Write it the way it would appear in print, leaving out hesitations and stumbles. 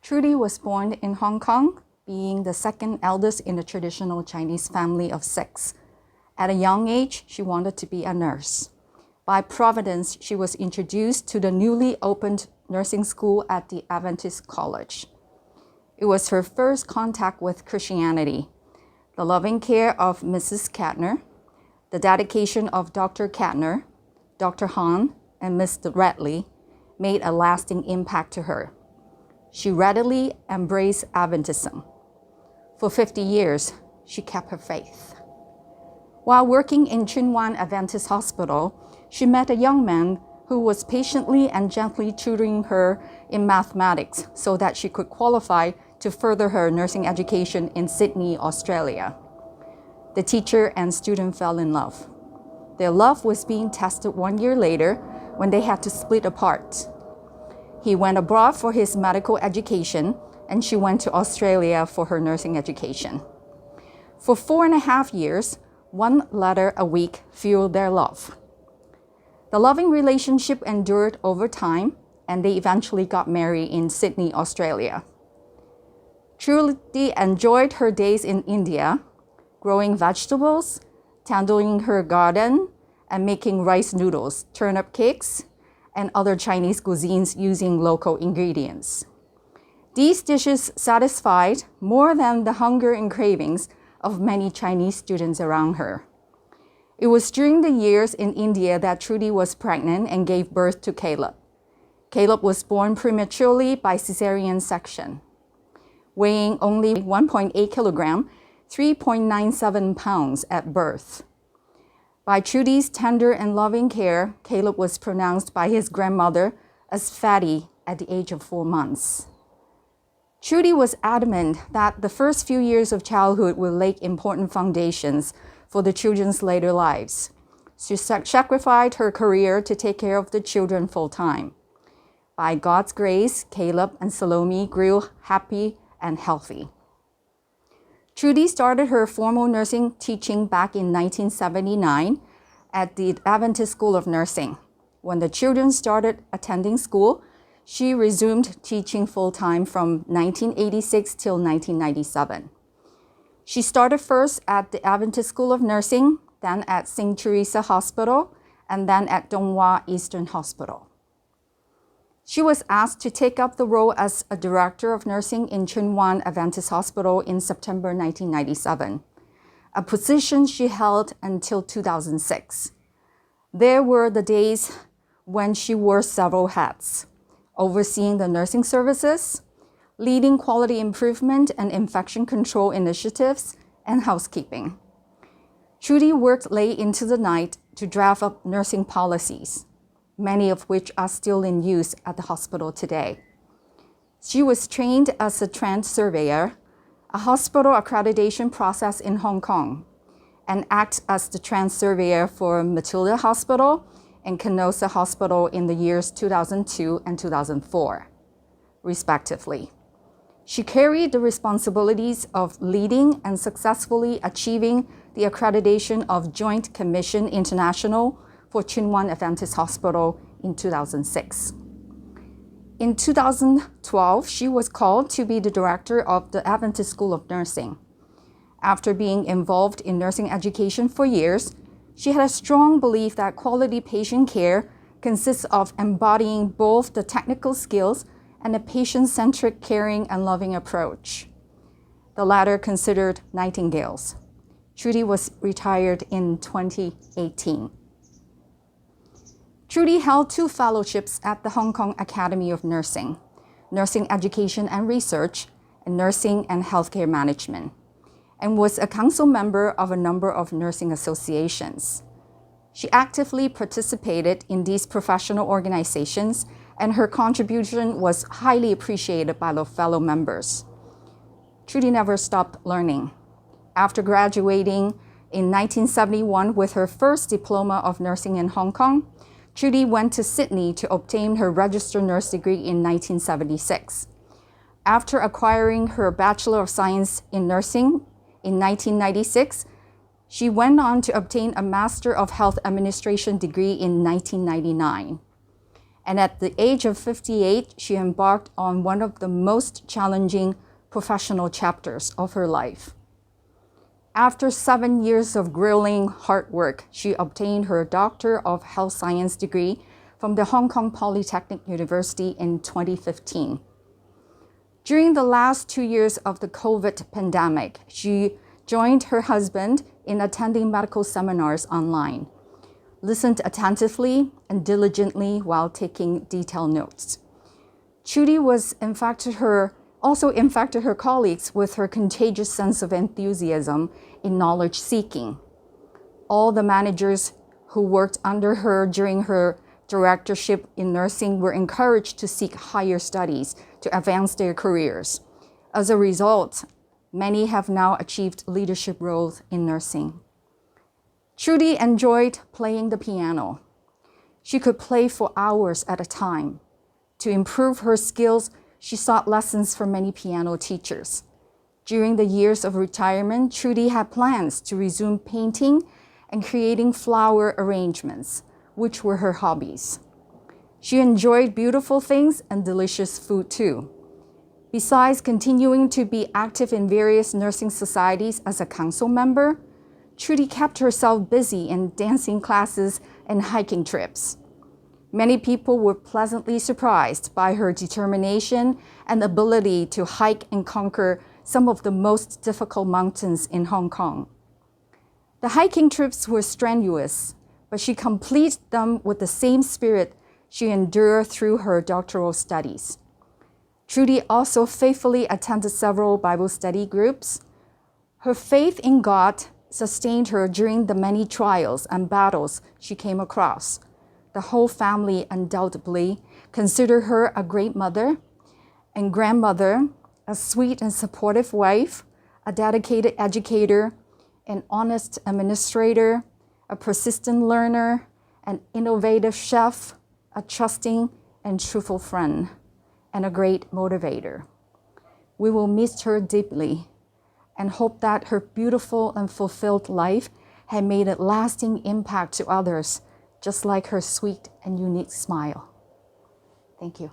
Trudy was born in Hong Kong, being the second eldest in a traditional Chinese family of 6. At a young age, she wanted to be a nurse. By providence, she was introduced to the newly opened nursing school at the Adventist College. It was her first contact with Christianity. The loving care of Mrs. Katner, the dedication of Dr. Katner, Dr. Han, and Mr. Radley made a lasting impact to her. She readily embraced Adventism. For 50 years, she kept her faith. While working in Tsuen Wan Adventist Hospital, she met a young man who was patiently and gently tutoring her in mathematics so that she could qualify to further her nursing education in Sydney, Australia. The teacher and student fell in love. Their love was being tested 1 year later when they had to split apart. He went abroad for his medical education, and she went to Australia for her nursing education. For 4.5 years, 1 letter a week fueled their love. The loving relationship endured over time, and they eventually got married in Sydney, Australia. Trudy enjoyed her days in India, growing vegetables, tending her garden, and making rice noodles, turnip cakes, and other Chinese cuisines using local ingredients. These dishes satisfied more than the hunger and cravings of many Chinese students around her. It was during the years in India that Trudy was pregnant and gave birth to Caleb. Caleb was born prematurely by cesarean section. Weighing only 1.8 kilogram, 3.97 pounds at birth. By Trudy's tender and loving care, Caleb was pronounced by his grandmother as fatty at the age of 4 months. Trudy was adamant that the first few years of childhood will lay important foundations for the children's later lives. She sacrificed her career to take care of the children full-time. By God's grace, Caleb and Salome grew happy and healthy. Trudy started her formal nursing teaching back in 1979 at the Adventist School of Nursing. When the children started attending school, she resumed teaching full-time from 1986 till 1997. She started first at the Adventist School of Nursing, then at St. Teresa Hospital, and then at Donghua Eastern Hospital. She was asked to take up the role as a director of nursing in Tsuen Wan Adventist Hospital in September 1997, a position she held until 2006. There were the days when she wore several hats, overseeing the nursing services, leading quality improvement and infection control initiatives, and housekeeping. Trudy worked late into the night to draft up nursing policies, many of which are still in use at the hospital today. She was trained as a trend surveyor, a hospital accreditation process in Hong Kong, and acted as the trend surveyor for Matilda Hospital and Canossa Hospital in the years 2002 and 2004, respectively. She carried the responsibilities of leading and successfully achieving the accreditation of Joint Commission International for Tsuen Wan Adventist Hospital in 2006. In 2012, she was called to be the director of the Adventist School of Nursing. After being involved in nursing education for years, she had a strong belief that quality patient care consists of embodying both the technical skills and a patient-centric, caring, and loving approach. The latter considered Nightingale's. Trudy was retired in 2018. Trudy held 2 fellowships at the Hong Kong Academy of Nursing, Nursing Education and Research, and Nursing and Healthcare Management, and was a council member of a number of nursing associations. She actively participated in these professional organizations, and her contribution was highly appreciated by her fellow members. Trudy never stopped learning. After graduating in 1971 with her first diploma of nursing in Hong Kong, Trudy went to Sydney to obtain her registered nurse degree in 1976. After acquiring her Bachelor of Science in Nursing in 1996, she went on to obtain a Master of Health Administration degree in 1999. And at the age of 58, she embarked on one of the most challenging professional chapters of her life. After 7 years of grueling hard work, she obtained her Doctor of Health Science degree from the Hong Kong Polytechnic University in 2015. During the last 2 years of the COVID pandemic, she joined her husband in attending medical seminars online, listened attentively and diligently while taking detailed notes. Trudy also infected her colleagues with her contagious sense of enthusiasm in knowledge seeking. All the managers who worked under her during her directorship in nursing were encouraged to seek higher studies to advance their careers. As a result, many have now achieved leadership roles in nursing. Trudy enjoyed playing the piano. She could play for hours at a time. To improve her skills, she sought lessons from many piano teachers. During the years of retirement, Trudy had plans to resume painting and creating flower arrangements, which were her hobbies. She enjoyed beautiful things and delicious food too. Besides continuing to be active in various nursing societies as a council member, Trudy kept herself busy in dancing classes and hiking trips. Many people were pleasantly surprised by her determination and ability to hike and conquer some of the most difficult mountains in Hong Kong. The hiking trips were strenuous, but she completed them with the same spirit she endured through her doctoral studies. Trudy also faithfully attended several Bible study groups. Her faith in God sustained her during the many trials and battles she came across. The whole family undoubtedly considered her a great mother and grandmother, a sweet and supportive wife, a dedicated educator, an honest administrator, a persistent learner, an innovative chef, a trusting and truthful friend, and a great motivator. We will miss her deeply and hope that her beautiful and fulfilled life had made a lasting impact to others, just like her sweet and unique smile. Thank you.